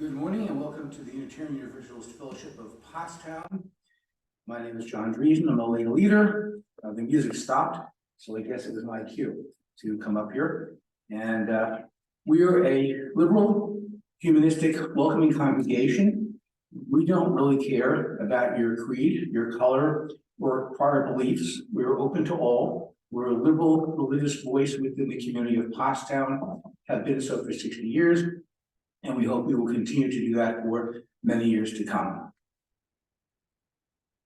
Good morning and welcome to the Unitarian Universalist Fellowship of Pottstown. My name is Jon Dreazen. I'm a lay leader. The music stopped, so I guess it was my cue to come up here. And we are a liberal, humanistic, welcoming congregation. We don't really care about your creed, your color, or prior beliefs. We're open to all. We're a liberal religious voice within the community of Pottstown, have been so for 60 years. And we hope we will continue to do that for many years to come.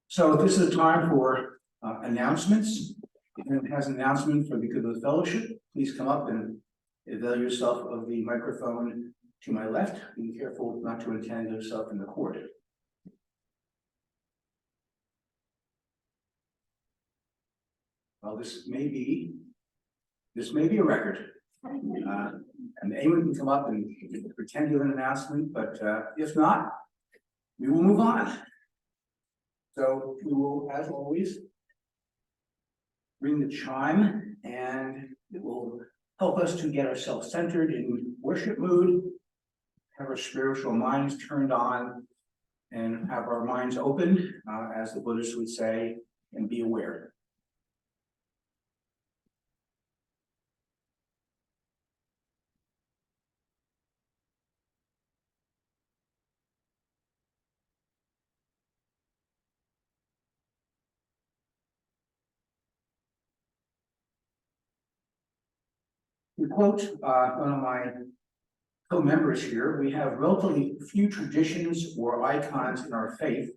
So this is a time for announcements. If anyone has an announcement for the good of the fellowship, please come up and avail yourself of the microphone to my left. Be careful not to entangle yourself in the cord. Well, this may be a record. And anyone can come up and pretend you have an announcement, but if not, we will move on. So we will, as always, ring the chime, and it will help us to get ourselves centered in worship mood, have our spiritual minds turned on, and have our minds opened, as the Buddhists would say, and be aware. To quote one of my co-members here, we have relatively few traditions or icons in our faith.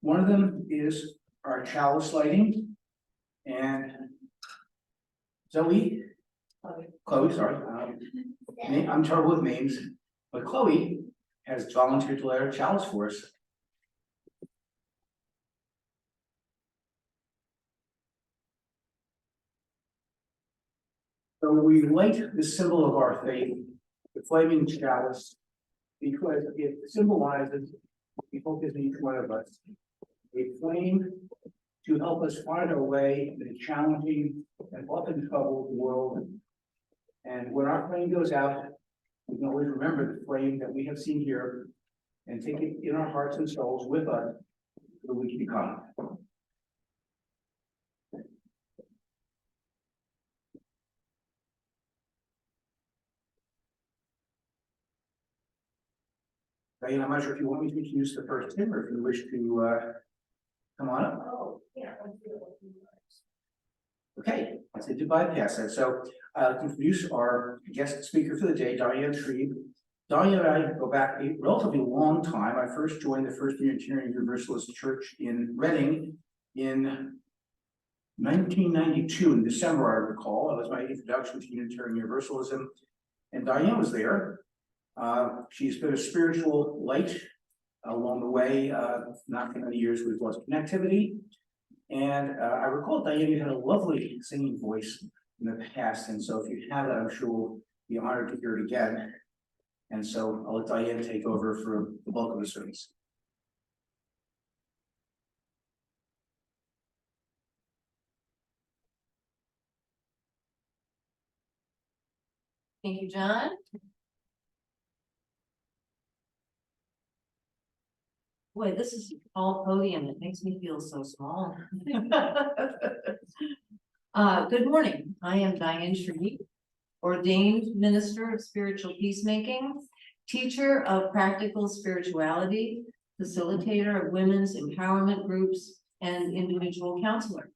One of them is our chalice lighting, and Chloe, sorry, I'm terrible with names, but Chloe has volunteered to light our chalice for us. So we light the symbol of our faith, the flaming chalice, because it symbolizes the focus in each one of us. A flame to help us find our way in a challenging and often troubled world. And when our flame goes out, we can always remember the flame that we have seen here and take it in our hearts and souls with us so that we can become. Diane, I'm not sure if you want me to introduce the first hymn or if you wish to come on up. Oh, yeah. Okay, I said to bypass that. So I'll introduce our guest speaker for the day, Diane Trieb. Diane and I go back a relatively long time. I first joined the First Unitarian Universalist Church in Reading in 1992, in December, I recall. That was my introduction to Unitarian Universalism. And Diane was there. She's been a spiritual light along the way. Not for many years we've lost connectivity. And I recall, Diane, you had a lovely singing voice in the past. And so if you have that, I'm sure we'll be honored to hear it again. And so I'll let Diane take over for the bulk of the service. Thank you, John. Boy, this is all podium. It makes me feel so small. Good morning. I am Diane Trieb, ordained minister of spiritual peacemaking, teacher of practical spirituality, facilitator of women's empowerment groups, and individual counselor.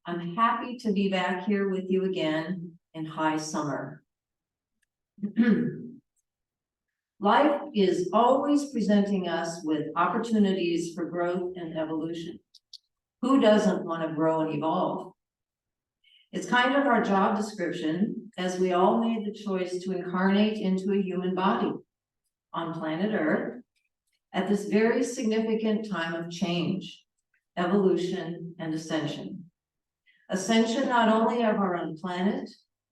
I'm happy to be back here with you again in high summer. Life is always presenting us with opportunities for growth and evolution. Who doesn't want to grow and evolve? It's kind of our job description, as we all made the choice to incarnate into a human body on planet Earth at this very significant time of change, evolution, and ascension. Ascension not only of our own planet,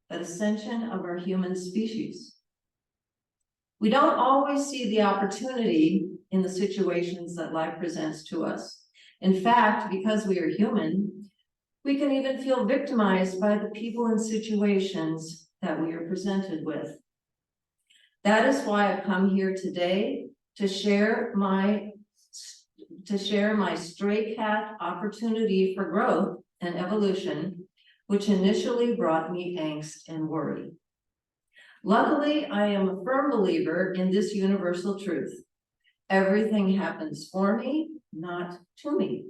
but ascension of our human species. We don't always see the opportunity in the situations that life presents to us. In fact, because we are human, we can even feel victimized by the people and situations that we are presented with. That is why I've come here today to share my stray cat opportunity for growth and evolution, which initially brought me angst and worry. Luckily, I am a firm believer in this universal truth. Everything happens for me, not to me.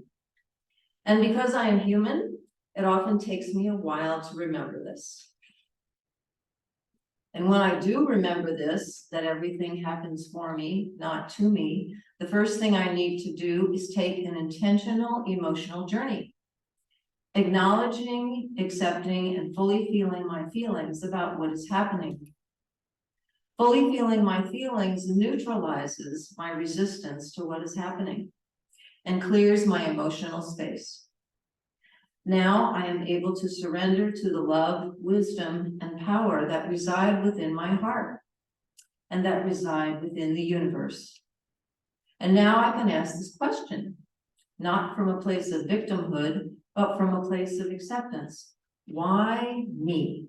And because I am human, it often takes me a while to remember this. And when I do remember this, that everything happens for me, not to me, the first thing I need to do is take an intentional emotional journey. Acknowledging, accepting, and fully feeling my feelings about what is happening. Fully feeling my feelings neutralizes my resistance to what is happening and clears my emotional space. Now I am able to surrender to the love, wisdom, and power that reside within my heart and that reside within the universe. And now I can ask this question, not from a place of victimhood, but from a place of acceptance. Why me?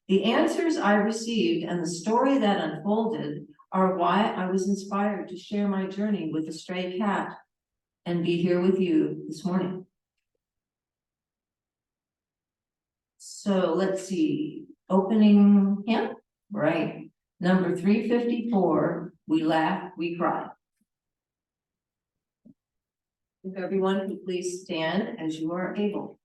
The answers I received and the story that unfolded are why I was inspired to share my journey with the stray cat and be here with you this morning. So let's see, opening hymn, right? Number 354, We Laugh, We Cry. If everyone could please stand as you are able.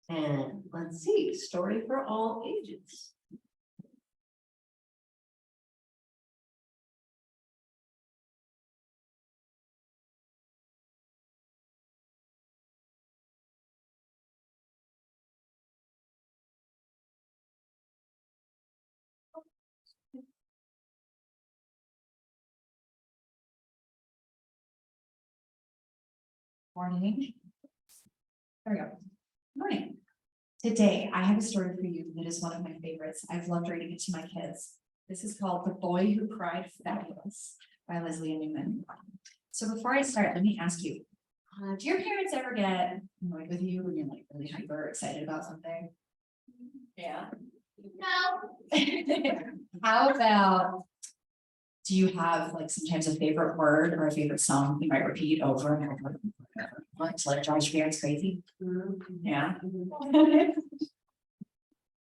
And let's see, story for all ages. Morning. There we go. Morning. Today, I have a story for you that is one of my favorites. I've loved reading it to my kids. This is called The Boy Who Cried Fabulous by Leslie Newman. So before I start, let me ask you, do your parents ever get annoyed with you when you're like really hyper excited about something? Yeah. No. How about, do you have like sometimes a favorite word or a favorite song you might repeat over and over and over until it drives your parents crazy? Yeah.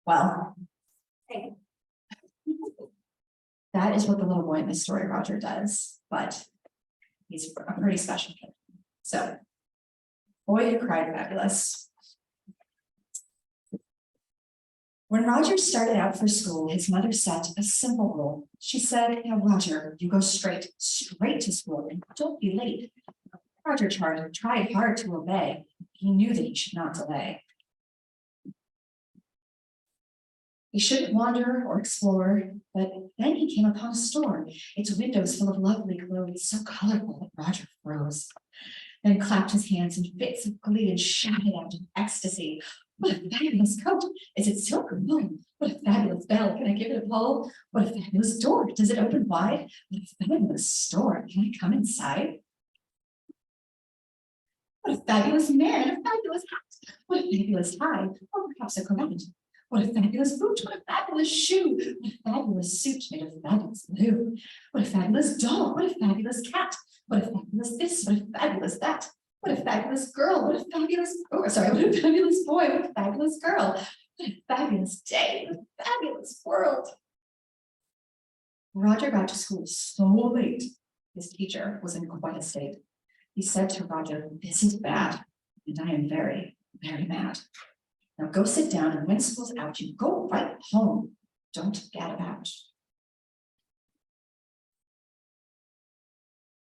Well, that is what the little boy in this story, Roger, does, but he's a pretty special kid. So, Boy Who Cried Fabulous. When Roger started out for school, his mother set a simple rule. She said, "Now, Roger, you go straight to school and don't be late." Roger tried hard to obey. He knew that he should not delay. He shouldn't wander or explore, but then he came upon a store, its windows full of lovely clothes, so colorful that Roger froze. Then clapped his hands in fits of glee and shouted out in ecstasy, "What a fabulous coat! Is it silk or wool? What a fabulous bell! Can I give it a pull? What a fabulous door! Does it open wide? What a fabulous store! Can I come inside? What a fabulous man! A fabulous hat! What a fabulous tie! Or perhaps a cravat! What a fabulous boot! What a fabulous shoe! What a fabulous suit made of fabulous blue! What a fabulous dog! What a fabulous cat! What a fabulous this! What a fabulous that! What a fabulous girl! What a fabulous, what a fabulous boy! What a fabulous girl! What a fabulous day! What a fabulous world!" Roger got to school so late. His teacher was in quite a state. He said to Roger, "This is bad, and I am very, very mad. Now go sit down, and when school's out, you go right home. Don't gad about."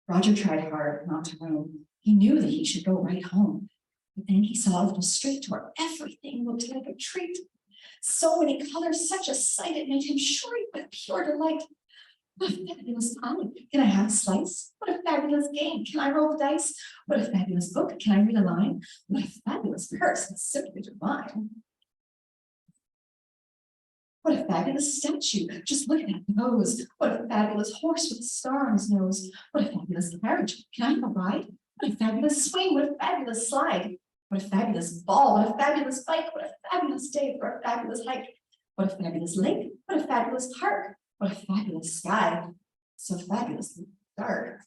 Roger tried hard not to roam. He knew that he should go right home. But then he saw a little street where everything looked like a treat. So many colors, such a sight, it made him shriek with pure delight. What a fabulous pie! Can I have a slice? What a fabulous game! Can I roll the dice? What a fabulous book! Can I read a line? What a fabulous purse! It's simply divine. What a fabulous statue! Just look at that nose! What a fabulous horse with a star on his nose! What a fabulous carriage! Can I have a ride? What a fabulous swing! What a fabulous slide! What a fabulous ball! What a fabulous bike! What a fabulous day for a fabulous hike! What a fabulous lake! What a fabulous park! What a fabulous sky! So fabulously dark.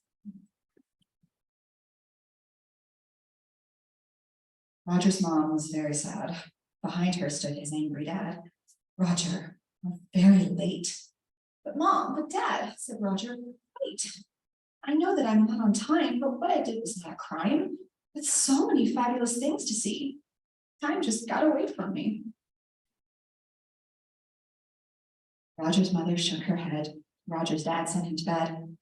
Roger's mom was very sad. Behind her stood his angry dad. "Roger, we're very late." "But Mom, but Dad," said Roger, "wait. I know that I'm not on time, but what I did was not a crime. With so many fabulous things to see, time just got away from me." Roger's mother shook her head. Roger's dad sent him to bed.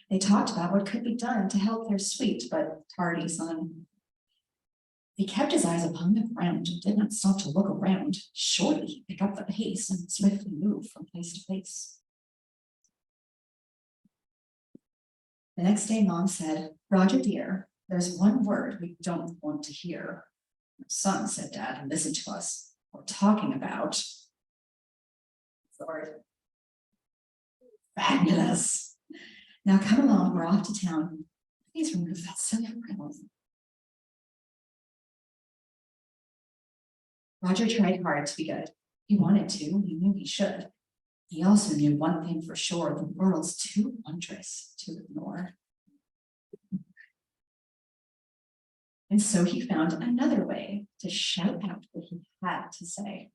They talked about what could be done to help their sweet but tardy son. He kept his eyes upon the ground and did not stop to look around. Surely he'd pick up the pace and swiftly move from place to place. The next day, Mom said, "Roger dear, there's one word we don't want to hear." "Son," said Dad, "listen to us. We're talking about..." Lord. "Fabulous. Now come along, we're off to town. Please remove that silly riddle." Roger tried hard to be good. He wanted to, he knew he should. He also knew one thing for sure: the world's too wondrous to ignore. And so he found another way to shout out what he had to say.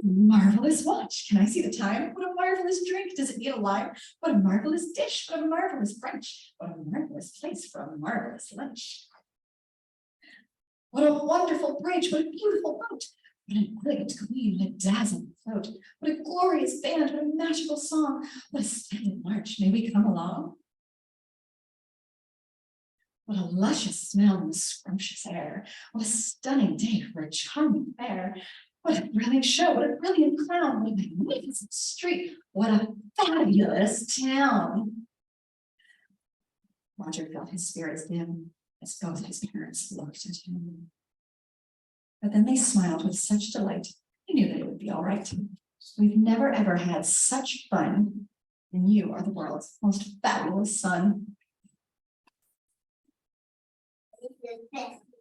"Marvelous watch! Can I see the time? What a marvelous drink! Does it need a lime? What a marvelous dish! What a marvelous brunch! What a marvelous place for a marvelous lunch!" What a wonderful bridge, what a beautiful boat. What an elegant queen, what a dazzling float. What a glorious band, what a magical song. What a splendid march, may we come along? What a luscious smell in the scrumptious air. What a stunning day for a charming fair. What a brilliant show, what a brilliant clown, what a magnificent street, what a fabulous town. Roger felt his spirits dim as both his parents looked at him. But then they smiled with such delight, he knew that it would be all right. We've never ever had such fun, and you are the world's most fabulous son.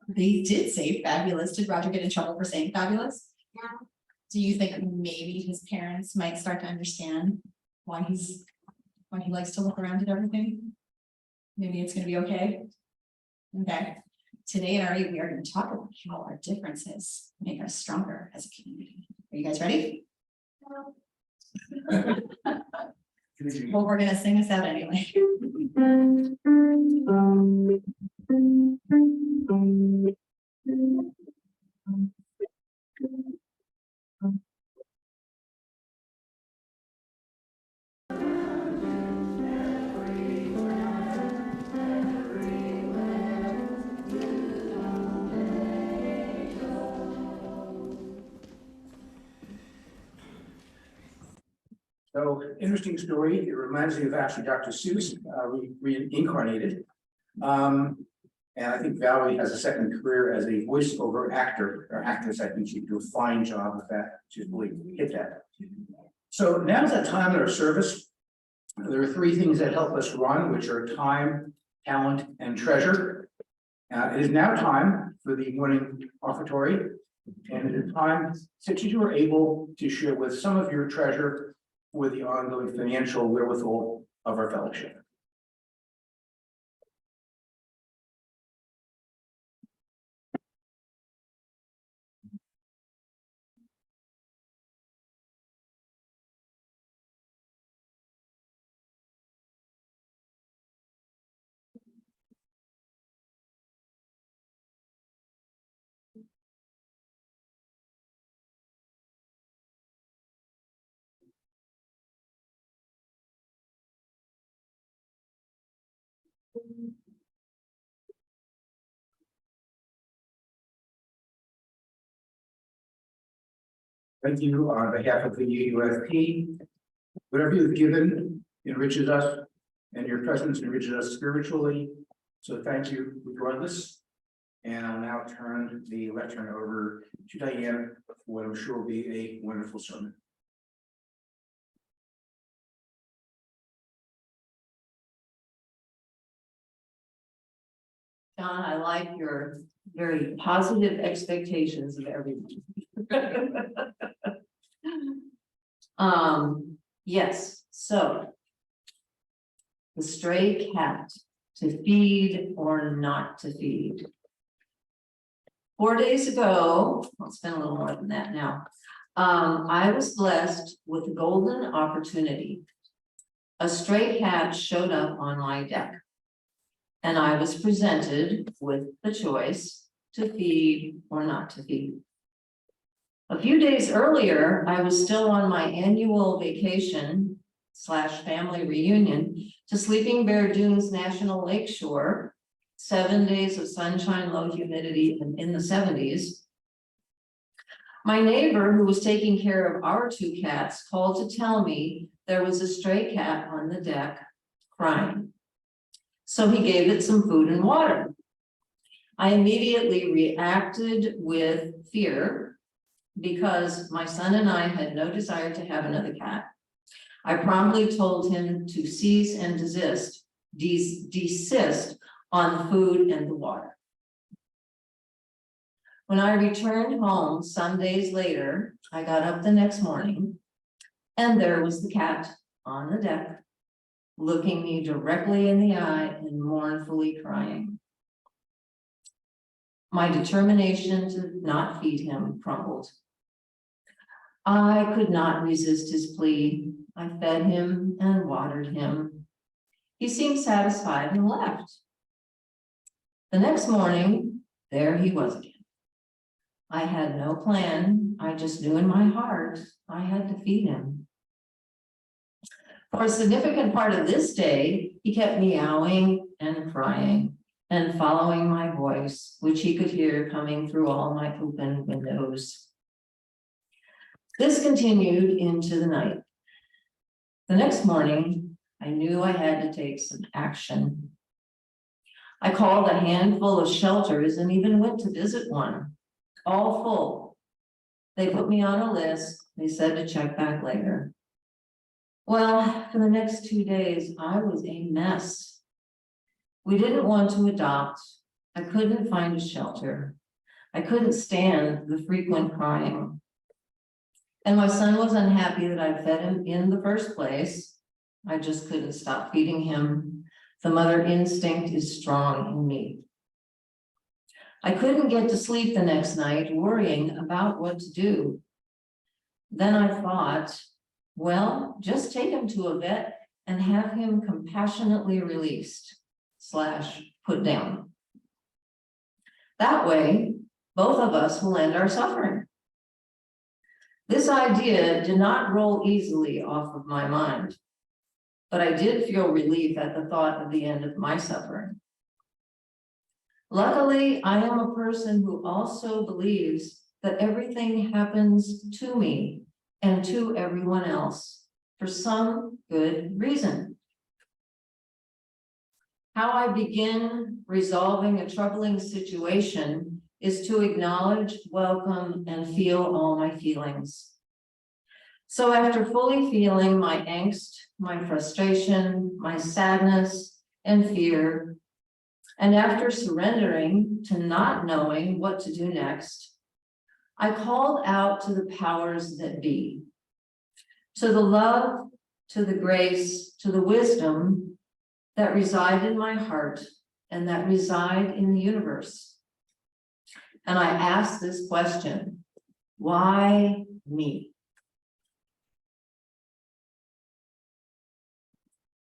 They did say fabulous. Did Roger get in trouble for saying fabulous? No. Do you think maybe his parents might start to understand why he likes to look around at everything? Maybe it's gonna be okay. Okay. Today in RE, we are going to talk about how our differences make us stronger as a community. Are you guys ready? Well, we're gonna sing this out anyway. So, interesting story. It reminds me of actually Dr. Seuss reincarnated. And I think Valerie has a second career as a voiceover actor or actress. I think she'd do a fine job with that. She's really hit that. So now's that time in our service. There are three things that help us run, which are time, talent, and treasure. It is now time for the morning offertory. And it is time, since you are able to share with some of your treasure for the ongoing financial wherewithal of our fellowship. Thank you on behalf of the UUFP. Whatever you've given enriches us, and your presence enriches us spiritually. So thank you regardless. And I'll now turn the lectern over to Diane for what I'm sure will be a wonderful sermon. John, I like your very positive expectations of everyone. Yes, so the stray cat, to feed or not to feed. 4 days ago, well, it's been a little more than that now. I was blessed with a golden opportunity. A stray cat showed up on my deck, and I was presented with the choice to feed or not to feed. A few days earlier, I was still on my annual vacation / family reunion to Sleeping Bear Dunes National Lakeshore, 7 days of sunshine, low humidity, and in the 70s. My neighbor, who was taking care of our 2 cats, called to tell me there was a stray cat on the deck crying. So he gave it some food and water. I immediately reacted with fear because my son and I had no desire to have another cat. I promptly told him to cease and desist on the food and the water. When I returned home some days later, I got up the next morning and there was the cat on the deck, looking me directly in the eye and mournfully crying. My determination to not feed him crumbled. I could not resist his plea. I fed him and watered him. He seemed satisfied and left. The next morning, there he was again, I had no plan. I just knew in my heart I had to feed him. For a significant part of this day, he kept meowing and crying and following my voice, which he could hear coming through all my open windows. This continued into the night. The next morning, I knew I had to take some action. I called a handful of shelters and even went to visit one, all full. They put me on a list. They said to check back later. Well, for the next 2 days, I was a mess. We didn't want to adopt. I couldn't find a shelter. I couldn't stand the frequent crying. And my son was unhappy that I fed him in the first place. I just couldn't stop feeding him. The mother instinct is strong in me. I couldn't get to sleep the next night, worrying about what to do. Then I thought, well, just take him to a vet and have him compassionately released / put down. That way, both of us will end our suffering. This idea did not roll easily off of my mind, but I did feel relief at the thought of the end of my suffering. Luckily, I am a person who also believes that everything happens to me and to everyone else for some good reason. How I begin resolving a troubling situation is to acknowledge, welcome, and feel all my feelings. So after fully feeling my angst, my frustration, my sadness, and fear, and after surrendering to not knowing what to do next, I called out to the powers that be, to the love, to the grace, to the wisdom that reside in my heart and that reside in the universe. And I asked this question, why me?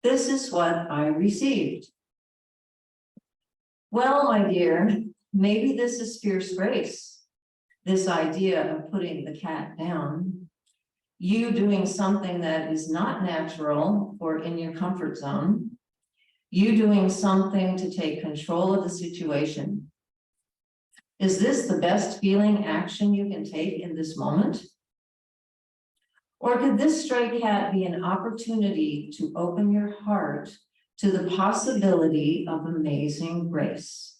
This is what I received. Well, my dear, maybe this is fierce grace. This idea of putting the cat down, you doing something that is not natural or in your comfort zone, you doing something to take control of the situation. Is this the best feeling action you can take in this moment? Or could this stray cat be an opportunity to open your heart to the possibility of amazing grace?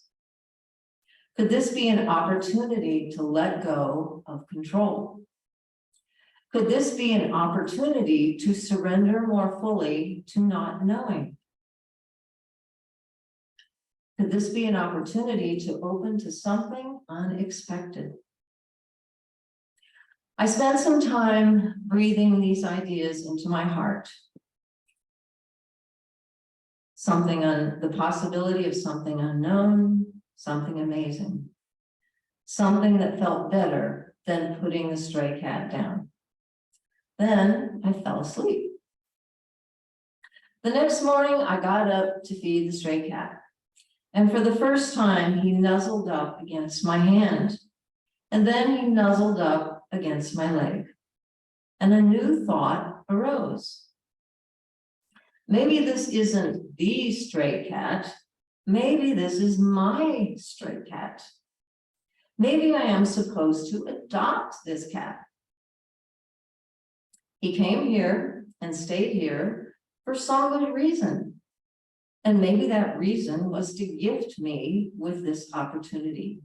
Could this be an opportunity to let go of control? Could this be an opportunity to surrender more fully to not knowing? Could this be an opportunity to open to something unexpected? I spent some time breathing these ideas into my heart. The possibility of something unknown, something amazing, something that felt better than putting the stray cat down. Then I fell asleep. The next morning, I got up to feed the stray cat. And for the first time, he nuzzled up against my hand. And then he nuzzled up against my leg. And a new thought arose. Maybe this isn't the stray cat. Maybe this is my stray cat. Maybe I am supposed to adopt this cat. He came here and stayed here for some good reason. And maybe that reason was to gift me with this opportunity.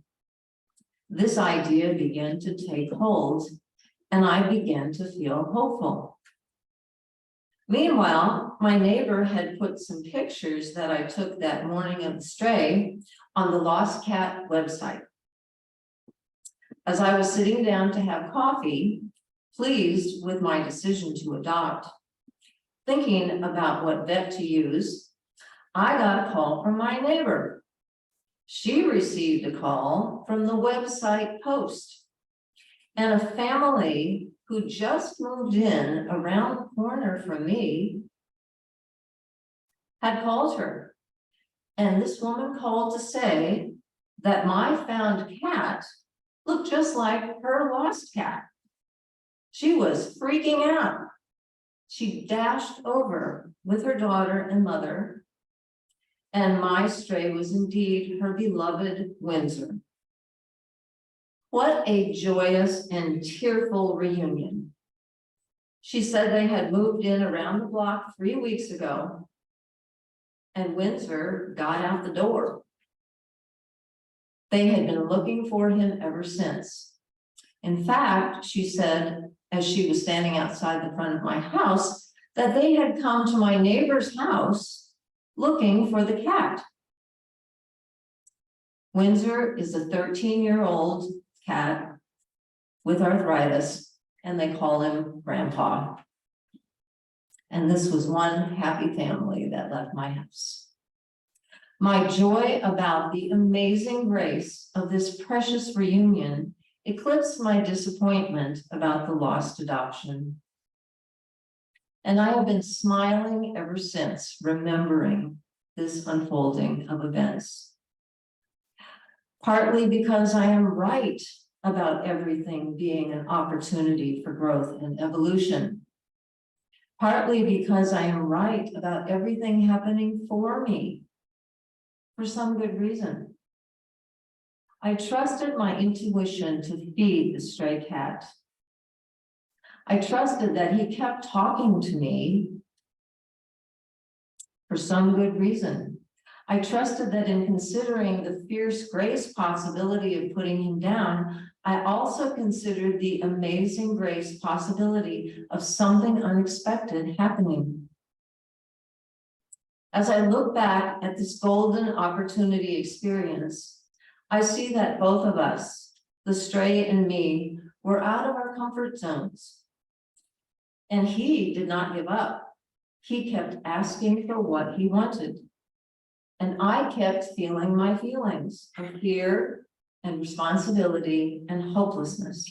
This idea began to take hold, and I began to feel hopeful. Meanwhile, my neighbor had put some pictures that I took that morning of the stray on the Lost Cat website. As I was sitting down to have coffee, pleased with my decision to adopt, thinking about what vet to use, I got a call from my neighbor. She received a call from the website post, and a family who just moved in around the corner from me had called her. And this woman called to say that my found cat looked just like her lost cat. She was freaking out. She dashed over with her daughter and mother, and my stray was indeed her beloved Windsor. What a joyous and tearful reunion. She said they had moved in around the block 3 weeks ago, and Windsor got out the door. They had been looking for him ever since. In fact, she said, as she was standing outside the front of my house, that they had come to my neighbor's house looking for the cat. Windsor is a 13-year-old cat with arthritis, and they call him Grandpa. And this was one happy family that left my house. My joy about the amazing grace of this precious reunion eclipsed my disappointment about the lost adoption. And I have been smiling ever since, remembering this unfolding of events. Partly because I am right about everything being an opportunity for growth and evolution. Partly because I am right about everything happening for me, for some good reason. I trusted my intuition to feed the stray cat. I trusted that he kept talking to me for some good reason. I trusted that in considering the fierce grace possibility of putting him down, I also considered the amazing grace possibility of something unexpected happening. As I look back at this golden opportunity experience, I see that both of us, the stray and me, were out of our comfort zones. And he did not give up. He kept asking for what he wanted. And I kept feeling my feelings of fear and responsibility and hopelessness.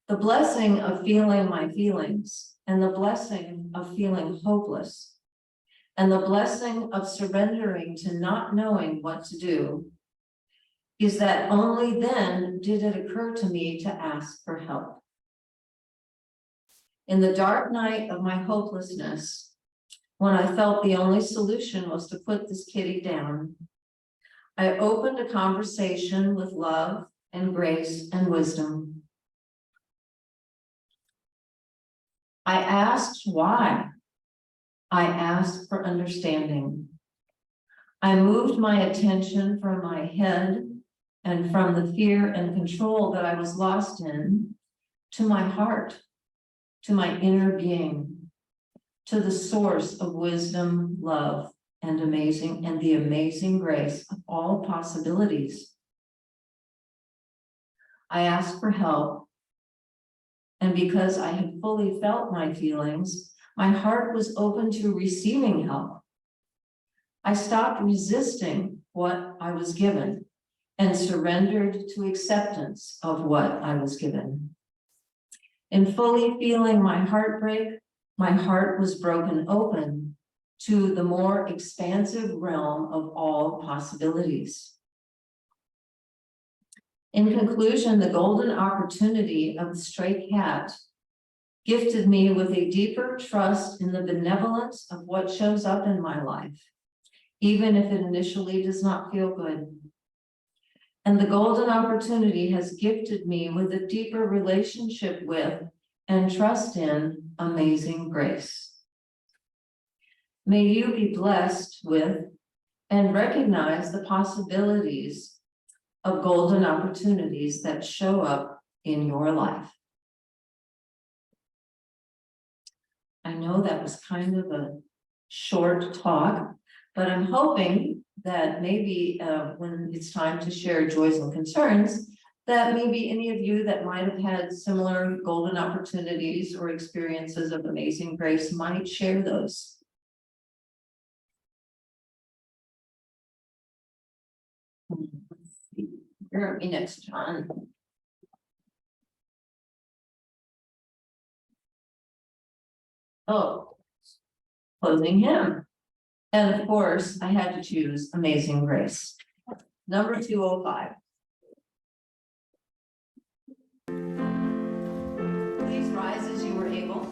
The blessing of feeling my feelings, and the blessing of feeling hopeless, and the blessing of surrendering to not knowing what to do, is that only then did it occur to me to ask for help. In the dark night of my hopelessness, when I felt the only solution was to put this kitty down, I opened a conversation with love and grace and wisdom. I asked why. I asked for understanding. I moved my attention from my head and from the fear and control that I was lost in to my heart, to my inner being, to the source of wisdom, love, and the amazing grace of all possibilities. I asked for help, and because I had fully felt my feelings, my heart was open to receiving help. I stopped resisting what I was given and surrendered to acceptance of what I was given. In fully feeling my heartbreak, my heart was broken open to the more expansive realm of all possibilities. In conclusion, the golden opportunity of the stray cat gifted me with a deeper trust in the benevolence of what shows up in my life, even if it initially does not feel good. And the golden opportunity has gifted me with a deeper relationship with and trust in amazing grace. May you be blessed with and recognize the possibilities of golden opportunities that show up in your life. I know that was kind of a short talk, but I'm hoping that maybe when it's time to share joys and concerns, that maybe any of you that might have had similar golden opportunities or experiences of amazing grace might share those. You're up next, John. Oh, closing hymn. And of course, I had to choose Amazing Grace. Number 205. table.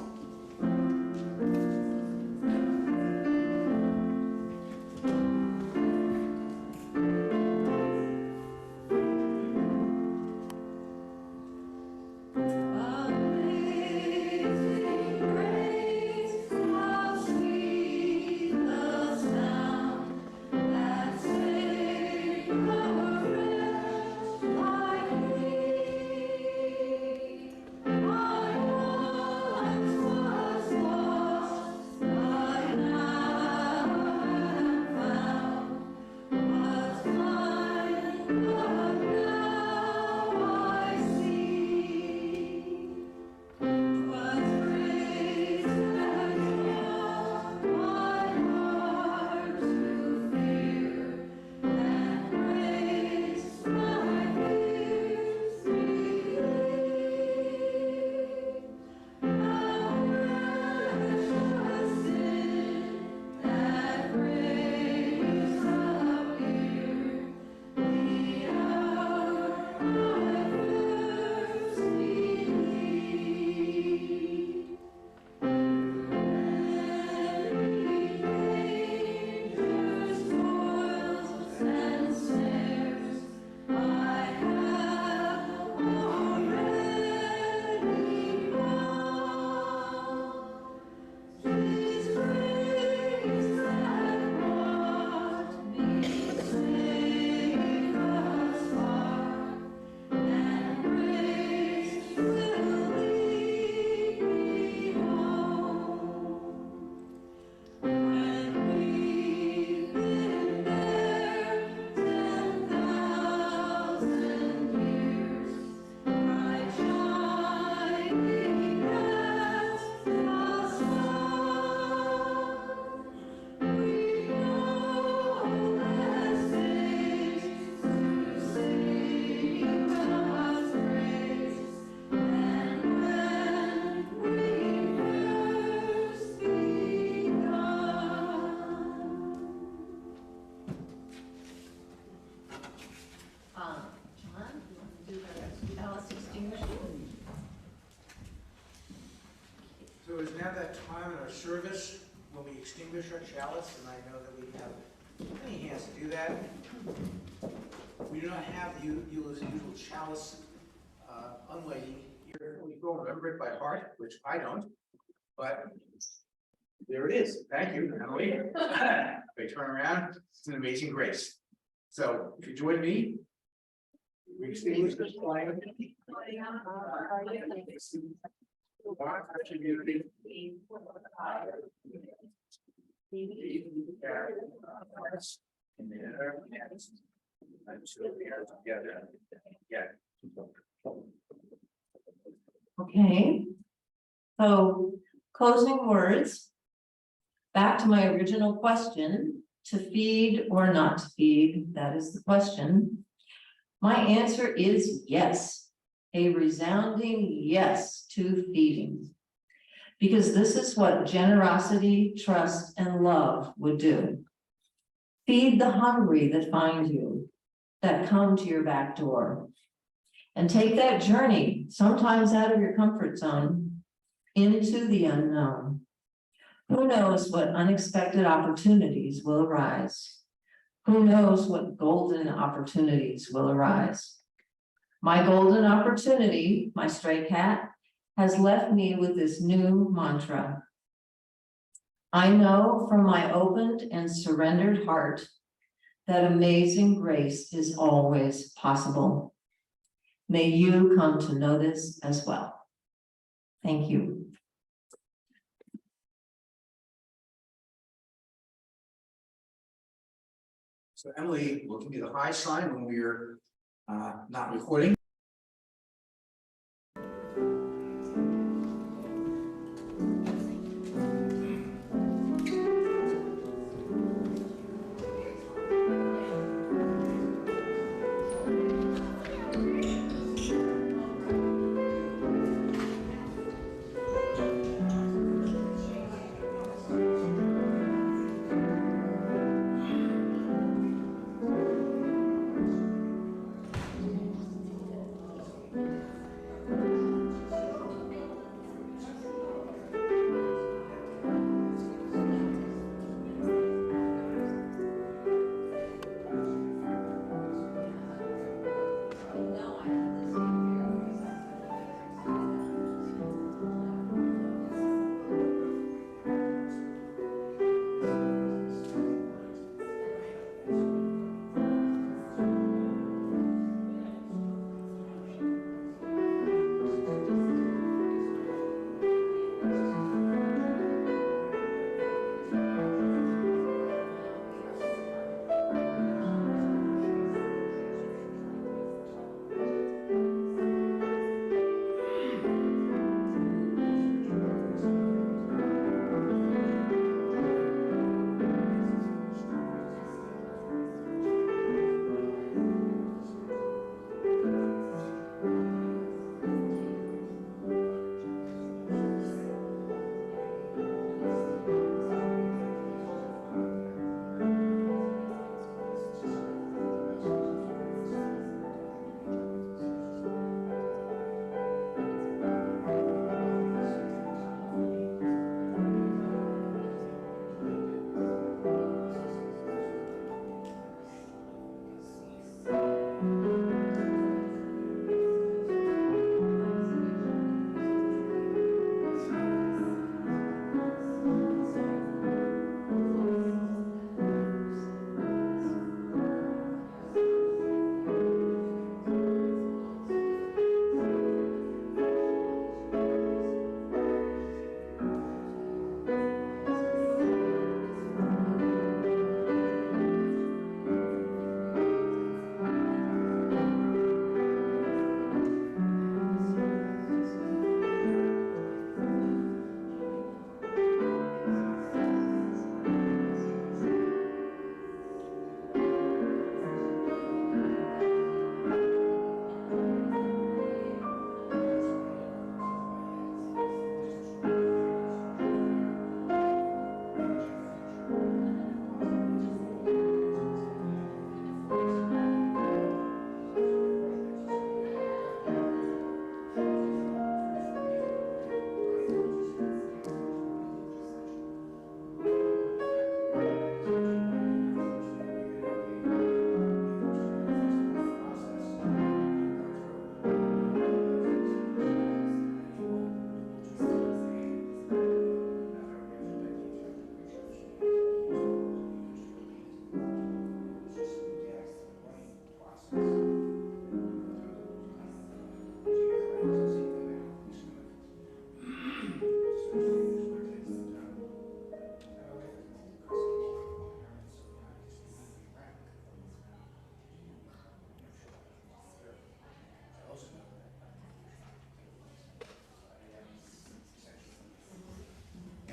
John, you want to do the chalice extinguishing? So is now that time in our service when we extinguish our chalice, and I know that we have many hands to do that. We do not have the usual chalice unlighting here. We will remember it by heart, which I don't, but there it is. Thank you, Emily. If I turn around, it's an amazing grace. So if you join me, we extinguish this flame. Okay, so closing words. Back to my original question, to feed or not to feed, that is the question. My answer is yes, a resounding yes to feeding. Because this is what generosity, trust, and love would do. Feed the hungry that find you, that come to your back door. And take that journey, sometimes out of your comfort zone, into the unknown. Who knows what unexpected opportunities will arise? Who knows what golden opportunities will arise? My golden opportunity, my stray cat, has left me with this new mantra. I know from my opened and surrendered heart that amazing grace is always possible. May you come to know this as well. Thank you. So Emily will give you the high sign when we're not recording.